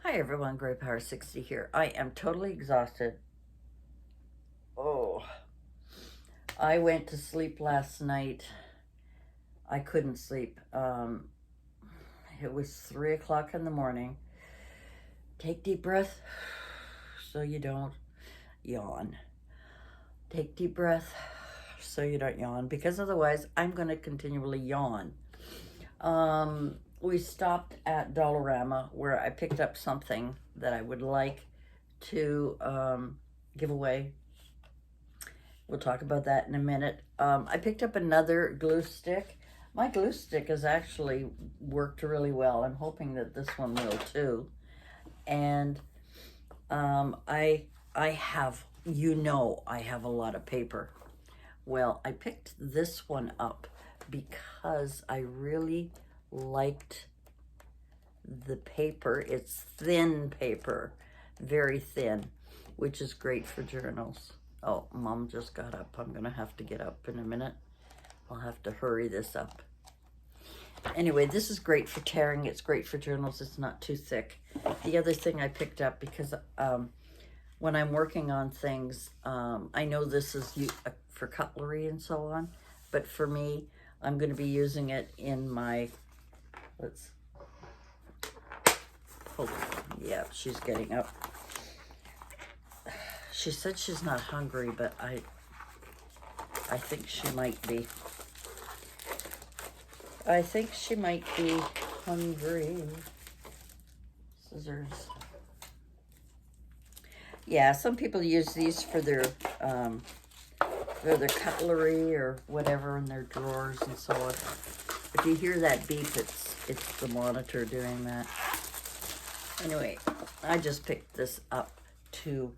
Hi everyone, Gray Power 60 here. I am totally exhausted. Oh, I went to sleep last night. I couldn't sleep. It was 3 o'clock in the morning. Take deep breath so you don't yawn. Take deep breath so you don't yawn, because otherwise I'm going to continually yawn. We stopped at Dollarama where I picked up something that I would like to give away. We'll talk about that in a minute. I picked up another glue stick. My glue stick has actually worked really well. I'm hoping that this one will too. And I have, I have a lot of paper. Well, I picked this one up because I really liked the paper. It's thin paper, very thin, which is great for journals. Oh, Mom just got up. I'm gonna have to get up in a minute. I'll have to hurry this up. Anyway, this is great for tearing. It's great for journals. It's not too thick. The other thing I picked up, because when I'm working on things, I know this is for cutlery and so on, but for me, I'm going to be using it in my, hold on. Yeah, she's getting up. She said she's not hungry, but I think she might be. I think she might be hungry. Scissors. Yeah, some people use these for their cutlery or whatever in their drawers and so on. If you hear that beep, it's the monitor doing that. Anyway, I just picked this up to,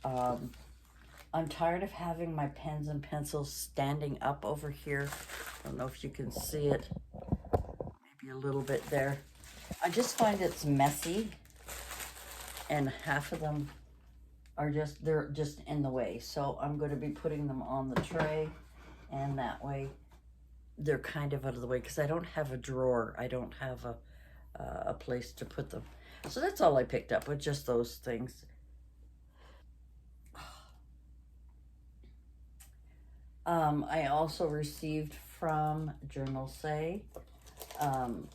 I'm tired of having my pens and pencils standing up over here. I don't know if you can see it, maybe a little bit there. I just find it's messy, and half of them are they're just in the way. So I'm going to be putting them on the tray, and that way they're kind of out of the way, because I don't have a drawer. I don't have a place to put them. So that's all I picked up, with just those things. I also received from Journal Say some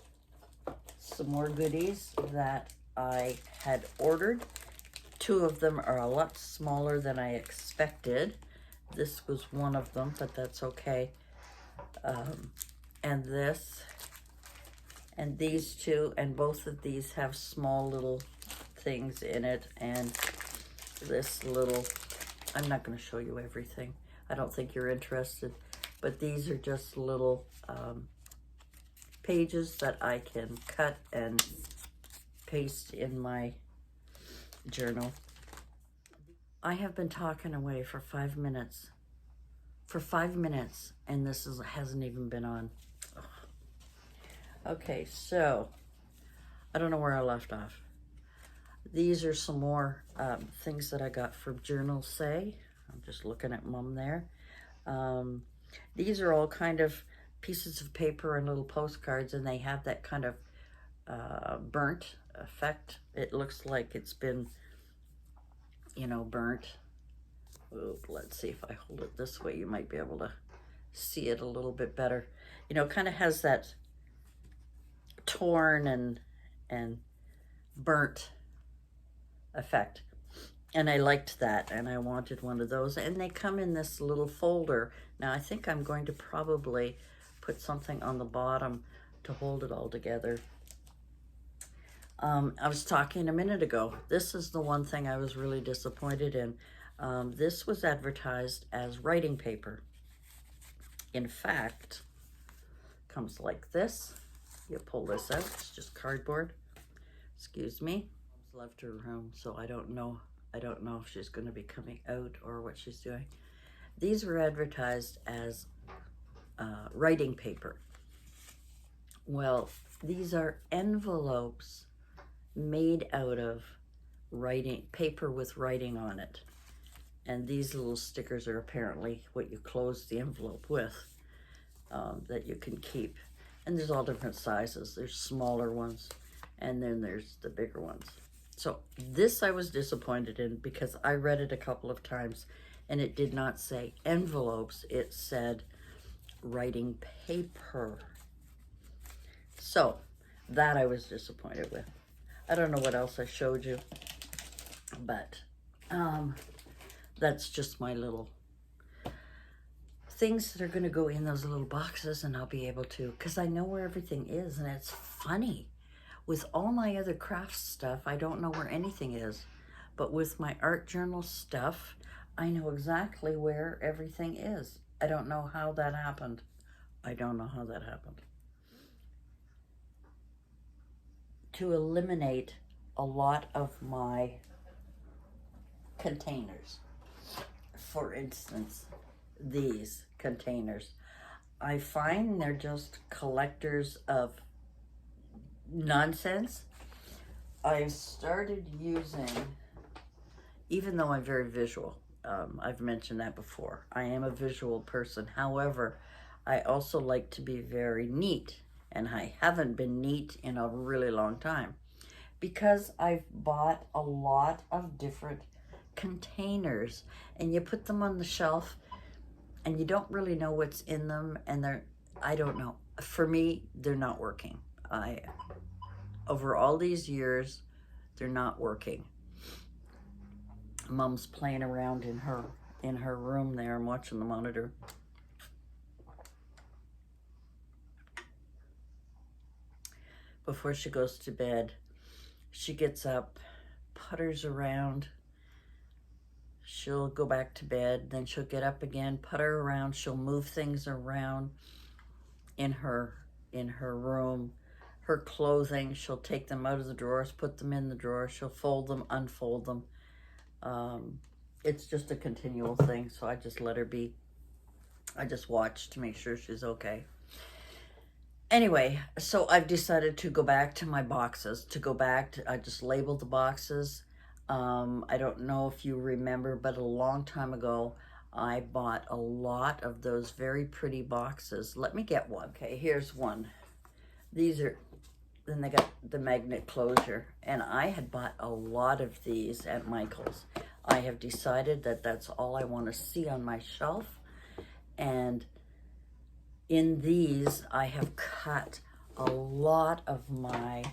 more goodies that I had ordered. Two of them are a lot smaller than I expected. This was one of them, but that's okay. And this, and these two, and both of these have small little things in it, and this little, I'm not going to show you everything. I don't think you're interested, but these are just little pages that I can cut and paste in my journal. I have been talking away for 5 minutes. For 5 minutes, and this hasn't even been on. Ugh. Okay, so I don't know where I left off. These are some more things that I got from Journal Say. I'm just looking at Mom there. These are all kind of pieces of paper and little postcards, and they have that kind of burnt effect. It looks like it's been, burnt. Ooh, let's see if I hold it this way, you might be able to see it a little bit better. Kind of has that torn and burnt effect. And I liked that, and I wanted one of those. And they come in this little folder. Now, I think I'm going to probably put something on the bottom to hold it all together. I was talking a minute ago. This is the one thing I was really disappointed in. This was advertised as writing paper. In fact, comes like this. You pull this out, it's just cardboard. Excuse me. Mom's left her room, so I don't know if she's going to be coming out or what she's doing. These were advertised as writing paper. Well, these are envelopes made out of writing paper with writing on it. And these little stickers are apparently what you close the envelope with, that you can keep. And there's all different sizes. There's smaller ones, and then there's the bigger ones. So this I was disappointed in because I read it a couple of times and it did not say envelopes. It said writing paper. So that I was disappointed with. I don't know what else I showed you, but that's just my little things that are going to go in those little boxes, and I'll be able to, because I know where everything is, and it's funny. With all my other craft stuff, I don't know where anything is. But with my art journal stuff, I know exactly where everything is. I don't know how that happened. I don't know how that happened. To eliminate a lot of my containers, for instance, these containers, I find they're just collectors of nonsense. I've started using, even though I'm very visual, I've mentioned that before. I am a visual person. However, I also like to be very neat, and I haven't been neat in a really long time because I've bought a lot of different containers, and you put them on the shelf and you don't really know what's in them, and I don't know. For me, they're not working. Over all these years, they're not working. Mom's playing around in her room there and watching the monitor. Before she goes to bed, she gets up, putters around. She'll go back to bed, then she'll get up again, putter around. She'll move things around in her room. Her clothing, she'll take them out of the drawers, put them in the drawers. She'll fold them, unfold them. It's just a continual thing, so I just let her be. I just watch to make sure she's okay. Anyway, so I've decided to go back to my boxes. I just labeled the boxes. I don't know if you remember, but a long time ago, I bought a lot of those very pretty boxes. Let me get one. Okay, here's one. These are, then they got the magnet closure, and I had bought a lot of these at Michael's. I have decided that that's all I want to see on my shelf, and in these I have cut a lot of my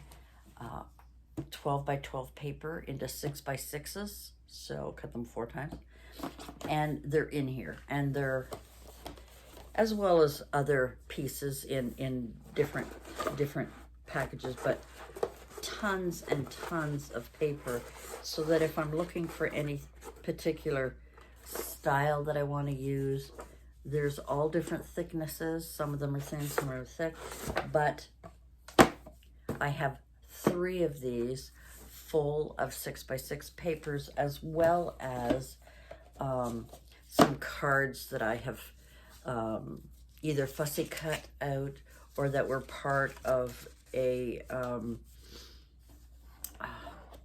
12 by 12 paper into 6 by 6s, so cut them 4 times, and they're in here, and they're, as well as other pieces in different packages, but tons and tons of paper, so that if I'm looking for any particular style that I want to use, there's all different thicknesses. Some of them are thin, some are thick, but I have 3 of these full of 6 by 6 papers, as well as some cards that I have either fussy cut out or that were part of a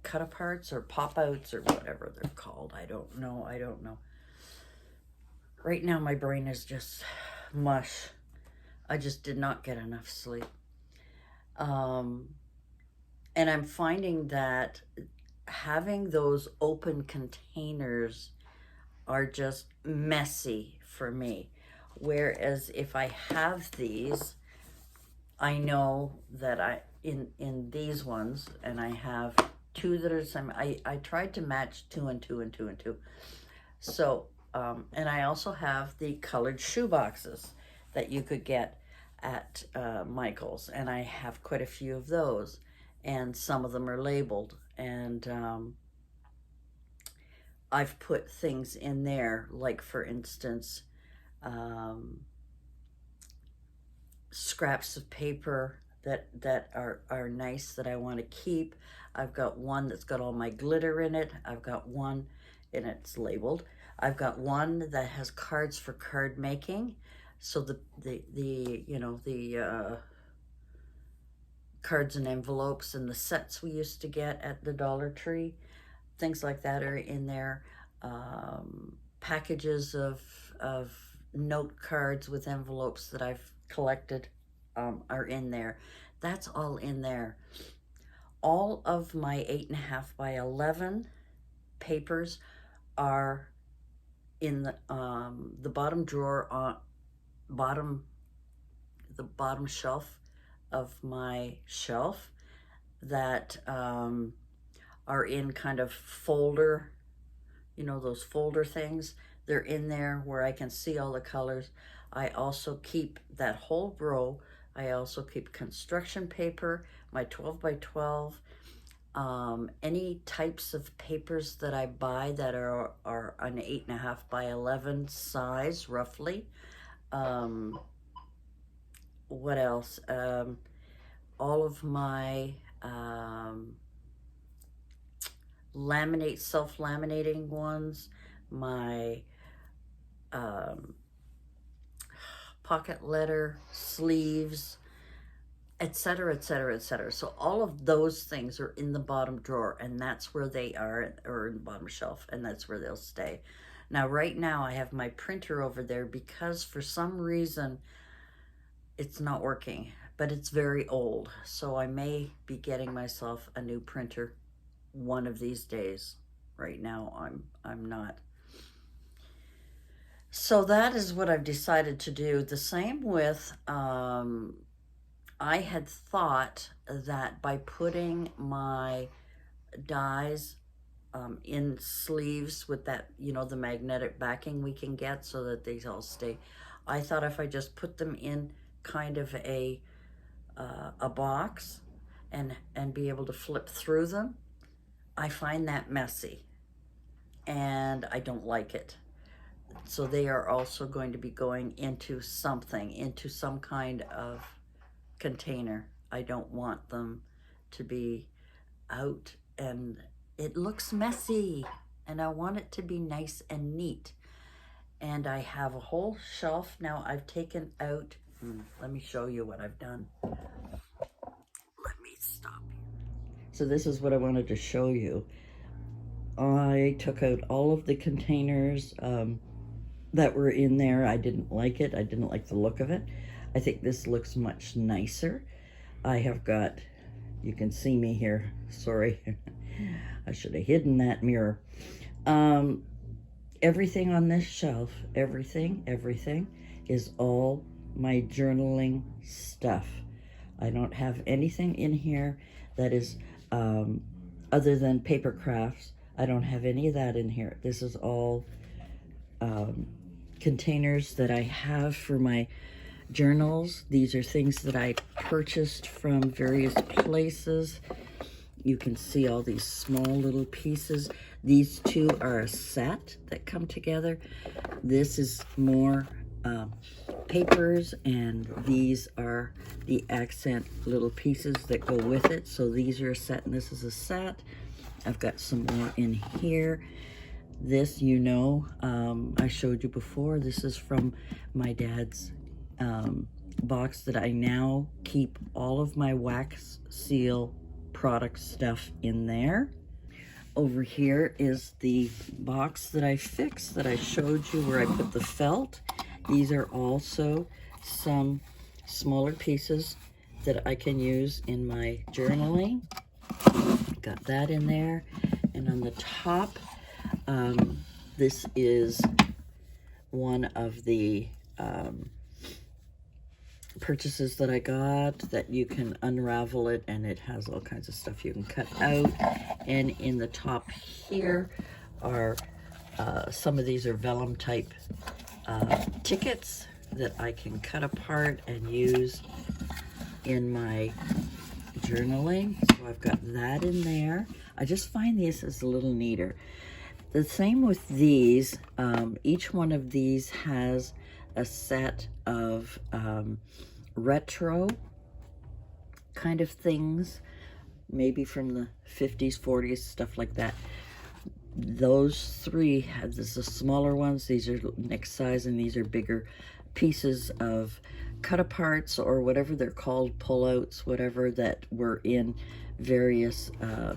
cut-aparts or pop-outs or whatever they're called. I don't know. Right now my brain is just mush. I just did not get enough sleep. And I'm finding that having those open containers are just messy for me. Whereas if I have these, I know that in these ones, and I have 2 that are some, I tried to match 2 and 2 and 2 and 2. So, and I also have the colored shoe boxes that you could get at Michael's, and I have quite a few of those, and some of them are labeled, and I've put things in there, like for instance, scraps of paper that are nice that I want to keep. I've got one that's got all my glitter in it. I've got one, and it's labeled. I've got one that has cards for card making. So the cards and envelopes and the sets we used to get at the Dollar Tree, things like that are in there. Packages of note cards with envelopes that I've collected are in there. That's all in there. all of my 8.5 by 11 papers are in the bottom drawer on the bottom shelf of my shelf that are in kind of folder, you know, those folder things. They're in there where I can see all the colors. I also keep that whole row. I also keep construction paper, my 12 by 12, any types of papers that I buy that are an 8.5 by 11 size, roughly. What else? All of my self-laminating ones, my pocket letter, sleeves, etc., etc., etc. So all of those things are in the bottom drawer, and that's where they are, or in the bottom shelf, and that's where they'll stay. Now, right now, I have my printer over there because for some reason it's not working, but it's very old. So I may be getting myself a new printer one of these days. Right now, I'm not. So that is what I've decided to do. The same with, I had thought that by putting my dies in sleeves with that, you know, the magnetic backing we can get so that they all stay. I thought if I just put them in kind of a box and be able to flip through them, I find that messy and I don't like it. So they are also going to be going into something, into some kind of container. I don't want them to be out and it looks messy, and I want it to be nice and neat. And I have a whole shelf now. I've taken out, let me show you what I've done. Let me stop here. So this is what I wanted to show you. I took out all of the containers that were in there. I didn't like it. I didn't like the look of it. I think this looks much nicer. I have got, you can see me here. Sorry. I should have hidden that mirror. Everything on this shelf, everything is all my journaling stuff. I don't have anything in here that is other than paper crafts. I don't have any of that in here. This is all containers that I have for my journals. These are things that I purchased from various places. You can see all these small little pieces. These two are a set that come together. This is more papers, and these are the accent little pieces that go with it. So these are a set, and this is a set. I've got some more in here. This, you know, I showed you before. This is from my dad's box that I now keep all of my wax seal product stuff in there. Over here is the box that I fixed that I showed you where I put the felt. These are also some smaller pieces that I can use in my journaling. Got that in there. And on the top, this is one of the purchases that I got that you can unravel it, and it has all kinds of stuff you can cut out. And in the top here are some of these are vellum type tickets that I can cut apart and use in my journaling. So I've got that in there. I just find this is a little neater. The same with these. Each one of these has a set of retro kind of things, maybe from the 50s, 40s, stuff like that. Those three have the smaller ones. These are next size, and these are bigger pieces of cut-aparts, or whatever they're called, pull-outs, whatever, that were in various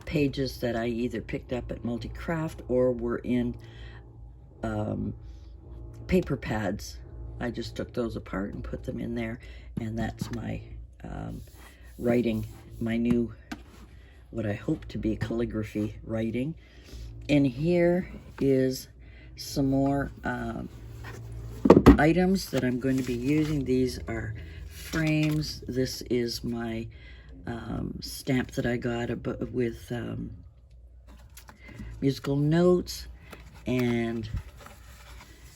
pages that I either picked up at Multicraft or were in paper pads. I just took those apart and put them in there, and that's my writing, my new what I hope to be calligraphy writing. And here is some more items that I'm going to be using. These are frames. This is my stamp that I got with musical notes, and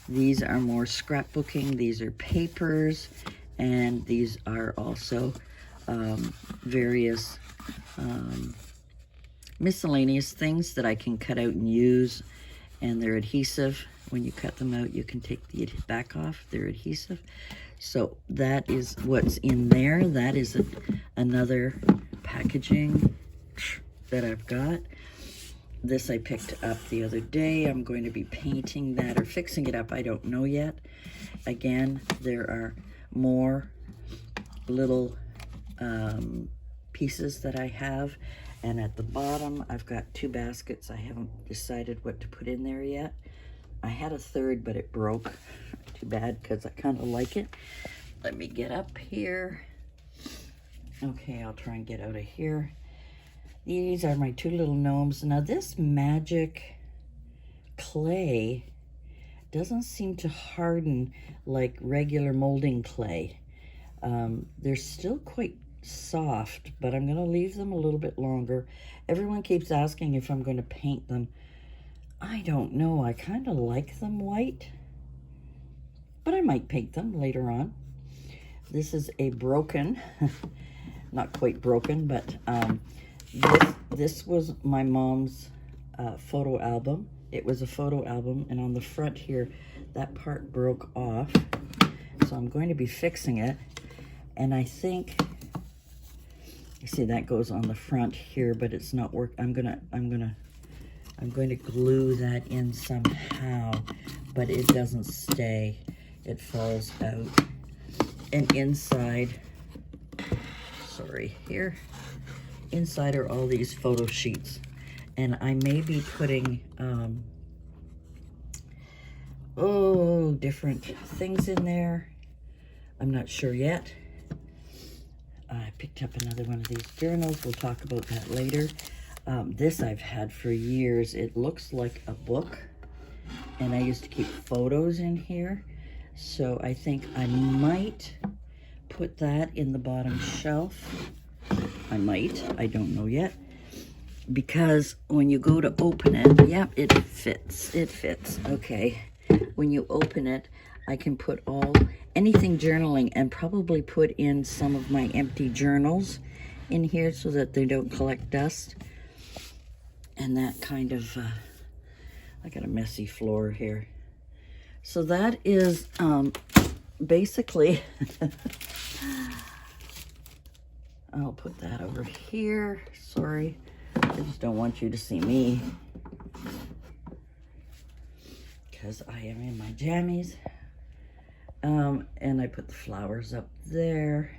these are more scrapbooking. These are papers, and these are also various miscellaneous things that I can cut out and use, and they're adhesive. When you cut them out, you can take the back off. They're adhesive. So that is what's in there. That is another packaging that I've got. This I picked up the other day. I'm going to be painting that or fixing it up. I don't know yet. Again, there are more little pieces that I have. And at the bottom, I've got 2 baskets. I haven't decided what to put in there yet. I had a third, but it broke. Too bad, because I kind of like it. Let me get up here. Okay, I'll try and get out of here. These are my 2 little gnomes. Now, this magic clay doesn't seem to harden like regular molding clay. They're still quite soft, but I'm going to leave them a little bit longer. Everyone keeps asking if I'm going to paint them. I don't know. I kind of like them white, but I might paint them later on. This is a broken, not quite broken, but this was my mom's photo album. It was a photo album, and on the front here, that part broke off. So I'm going to be fixing it, and I think, you see that goes on the front here, but it's not work. I'm going to glue that in somehow, but it doesn't stay. It falls out. And inside, sorry, here, inside are all these photo sheets. And I may be putting, different things in there. I'm not sure yet. I picked up another one of these journals. We'll talk about that later. This I've had for years. It looks like a book, and I used to keep photos in here. So I think I might put that in the bottom shelf. I might, I don't know yet. Because when you go to open it, yep, it fits, okay. When you open it, I can put anything journaling and probably put in some of my empty journals in here so that they don't collect dust. And that kind of, I got a messy floor here. So that is basically, I'll put that over here. Sorry, I just don't want you to see me because I am in my jammies. And I put the flowers up there,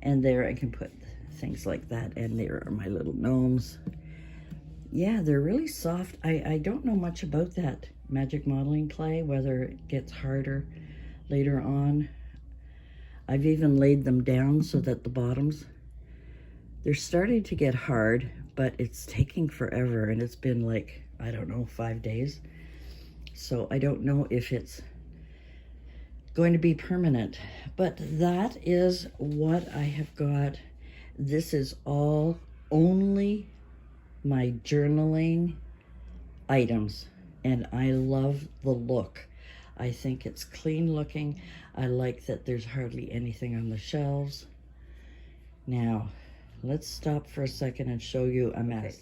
and there I can put things like that, and there are my little gnomes. Yeah, they're really soft. I don't know much about that magic modeling clay, whether it gets harder later on. I've even laid them down so that the bottoms, they're starting to get hard, but it's taking forever, and it's been like, I don't know, 5 days. So I don't know if it's going to be permanent, but that is what I have got. This is all only my journaling items, and I love the look. I think it's clean looking. I like that there's hardly anything on the shelves. Now, let's stop for a second and show you a mess.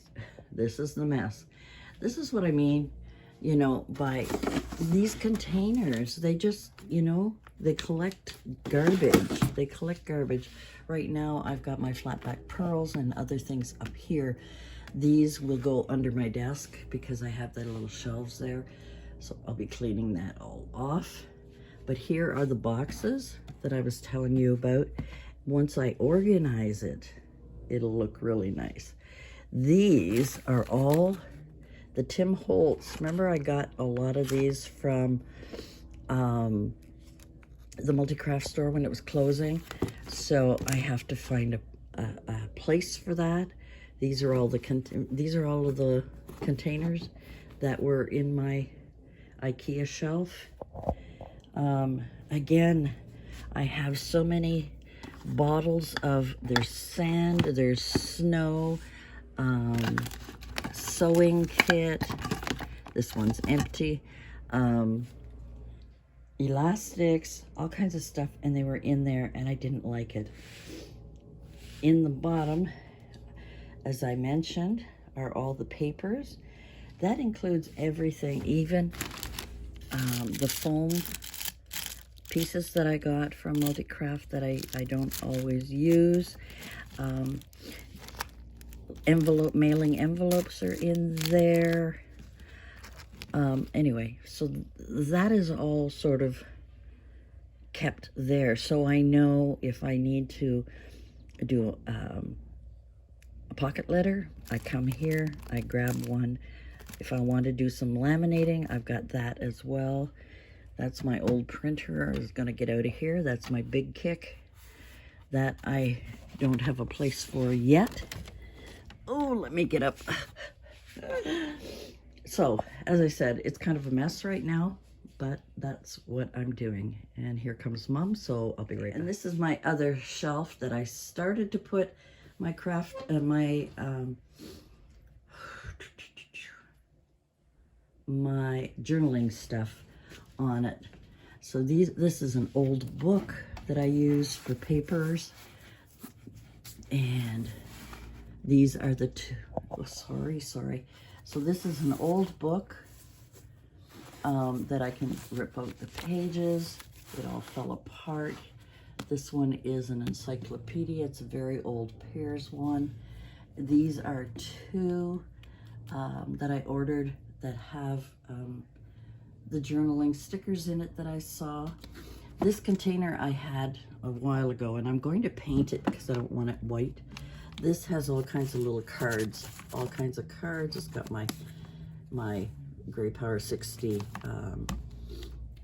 This is the mess. This is what I mean, you know, by these containers. They just, you know, they collect garbage. They collect garbage. Right now, I've got my flatback pearls and other things up here. These will go under my desk because I have the little shelves there. So I'll be cleaning that all off. But here are the boxes that I was telling you about. Once I organize it, it'll look really nice. These are all the Tim Holtz. Remember, I got a lot of these from the multi-craft store when it was closing. So I have to find a place for that. These are all of the containers that were in my IKEA shelf. Again, I have so many bottles of, there's sand, there's snow, sewing kit. This one's empty. Elastics, all kinds of stuff, and they were in there, and I didn't like it. In the bottom, as I mentioned, are all the papers. That includes everything, even the foam pieces that I got from Multicraft that I don't always use. Mailing envelopes are in there. Anyway, so that is all sort of kept there. So I know if I need to do a pocket letter, I come here, I grab one. If I want to do some laminating, I've got that as well. That's my old printer. I was going to get out of here. That's my big kick that I don't have a place for yet. Oh, let me get up. So, as I said, it's kind of a mess right now, but that's what I'm doing. And here comes Mom, so I'll be right back. And this is my other shelf that I started to put my craft and my journaling stuff on it. So this is an old book that I use for papers, and these are the two. Oh, sorry. So this is an old book that I can rip out the pages. It all fell apart. This one is an encyclopedia. It's a very old Pears one. These are two that I ordered that have the journaling stickers in it that I saw. This container I had a while ago, and I'm going to paint it because I don't want it white. This has all kinds of little cards, It's got my Grey Power 60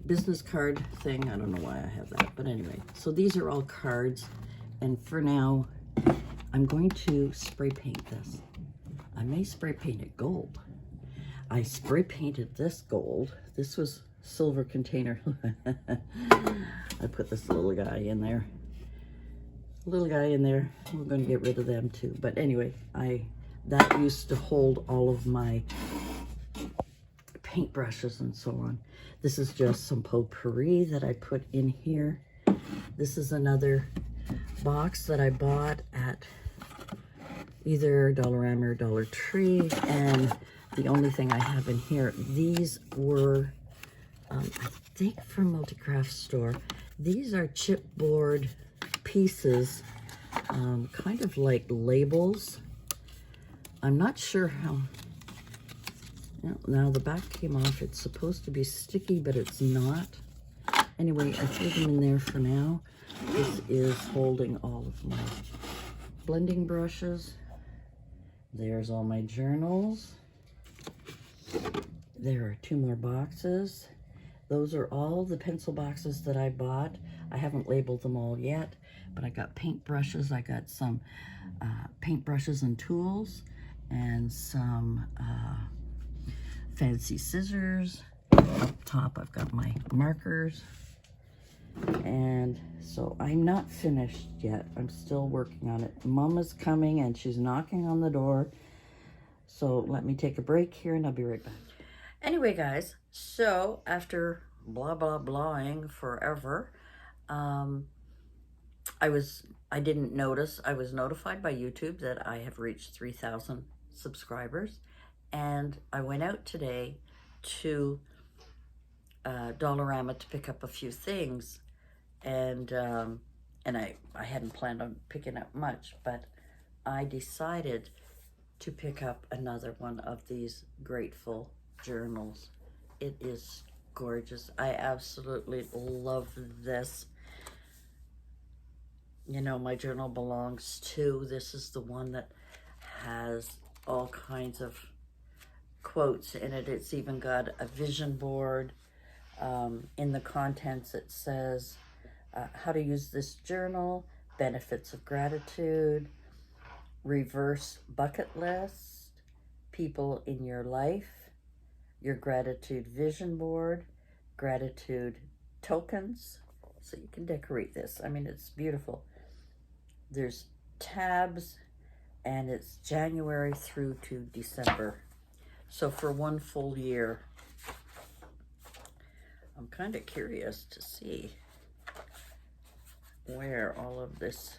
business card thing. I don't know why I have that, but anyway. So these are all cards, and for now, I'm going to spray paint this. I may spray paint it gold. I spray painted this gold. This was silver container. I put this little guy in there. We're going to get rid of them too. But anyway, that used to hold all of my paintbrushes and so on. This is just some potpourri that I put in here. This is another box that I bought at either Dollarama or Dollar Tree, and the only thing I have in here, these were, I think from Multicraft store. These are chipboard pieces, kind of like labels. I'm not sure how, now the back came off. It's supposed to be sticky, but it's not. Anyway, I threw them in there for now. This is holding all of my blending brushes. There's all my journals. There are two more boxes. Those are all the pencil boxes that I bought. I haven't labeled them all yet, but I got paint brushes. I got some paint brushes and tools, and some fancy scissors. Up top, I've got my markers. And so I'm not finished yet. I'm still working on it. Mama's coming and she's knocking on the door. So let me take a break here and I'll be right back. Anyway, guys, so after blah, blah, blahing forever, I didn't notice. I was notified by YouTube that I have reached 3,000 subscribers. And I went out today to Dollarama to pick up a few things, and I hadn't planned on picking up much, but I decided to pick up another one of these Grateful journals. It is gorgeous. I absolutely love this. You know, my journal belongs to, this is the one that has all kinds of quotes in it. It's even got a vision board. In the contents it says how to use this journal, benefits of gratitude, reverse bucket list, people in your life, your gratitude vision board, gratitude tokens. So you can decorate this. I mean, it's beautiful. There's tabs, and it's January through to December. So for one full year. I'm kind of curious to see where all of this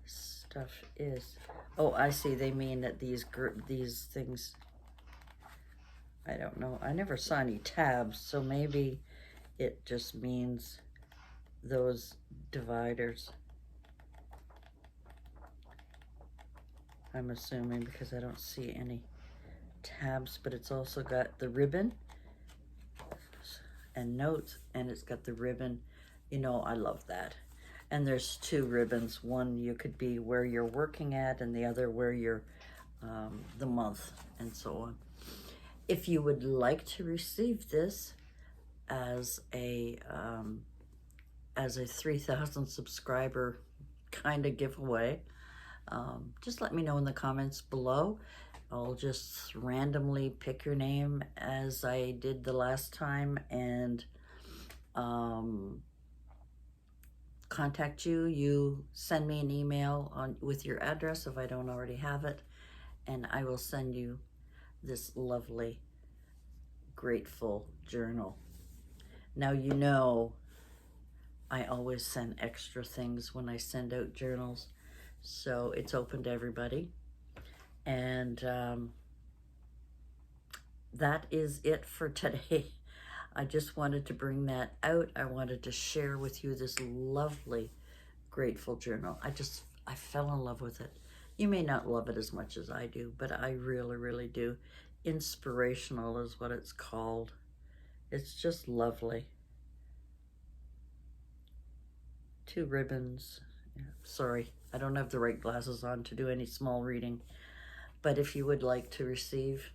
stuff is. Oh, I see. They mean that these things, I don't know. I never saw any tabs, so maybe it just means those dividers. I'm assuming, because I don't see any tabs, but it's also got the ribbon and notes, and it's got the ribbon. You know, I love that. And there's two ribbons. One you could be where you're working at, and the other where you're the month, and so on. If you would like to receive this as a 3,000 subscriber kind of giveaway, just let me know in the comments below. I'll just randomly pick your name as I did the last time, and contact you. You send me an email with your address if I don't already have it, and I will send you this lovely grateful journal. Now, you know, I always send extra things when I send out journals, so it's open to everybody. And that is it for today. I just wanted to bring that out. I wanted to share with you this lovely grateful journal. I fell in love with it. You may not love it as much as I do, but I really, really do. Inspirational is what it's called. It's just lovely. Two ribbons. Sorry, I don't have the right glasses on to do any small reading. But if you would like to receive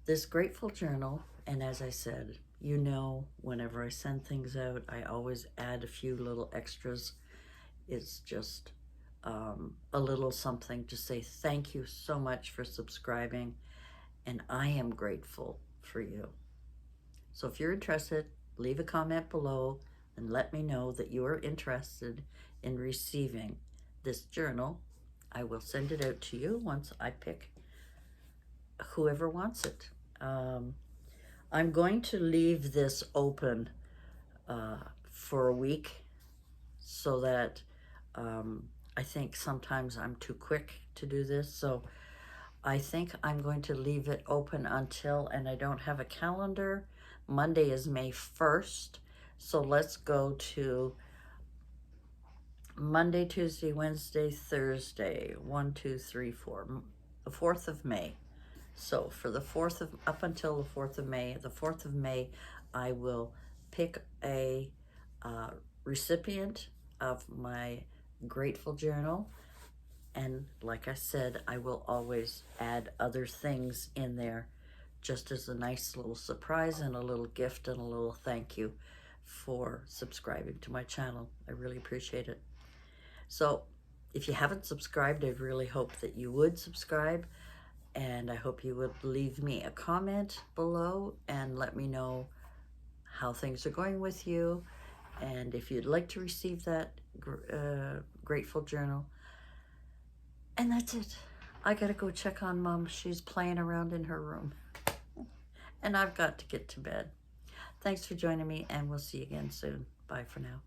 this grateful journal, and as I said, you know, whenever I send things out, I always add a few little extras. It's just a little something to say thank you so much for subscribing, and I am grateful for you. So if you're interested, leave a comment below and let me know that you are interested in receiving this journal. I will send it out to you once I pick whoever wants it. I'm going to leave this open for a week, so that I think sometimes I'm too quick to do this. So I think I'm going to leave it open until, and I don't have a calendar. Monday is May 1st. So let's go to Monday, Tuesday, Wednesday, Thursday, 1, 2, 3, 4, the 4th of May. So for the 4th of, up until the 4th of May, the 4th of May, I will pick a recipient of my grateful journal. And like I said, I will always add other things in there, just as a nice little surprise and a little gift and a little thank you for subscribing to my channel. I really appreciate it. So if you haven't subscribed, I really hope that you would subscribe. And I hope you would leave me a comment below and let me know how things are going with you. And if you'd like to receive that grateful journal. And that's it. I gotta go check on Mom. She's playing around in her room. And I've got to get to bed. Thanks for joining me, and we'll see you again soon. Bye for now.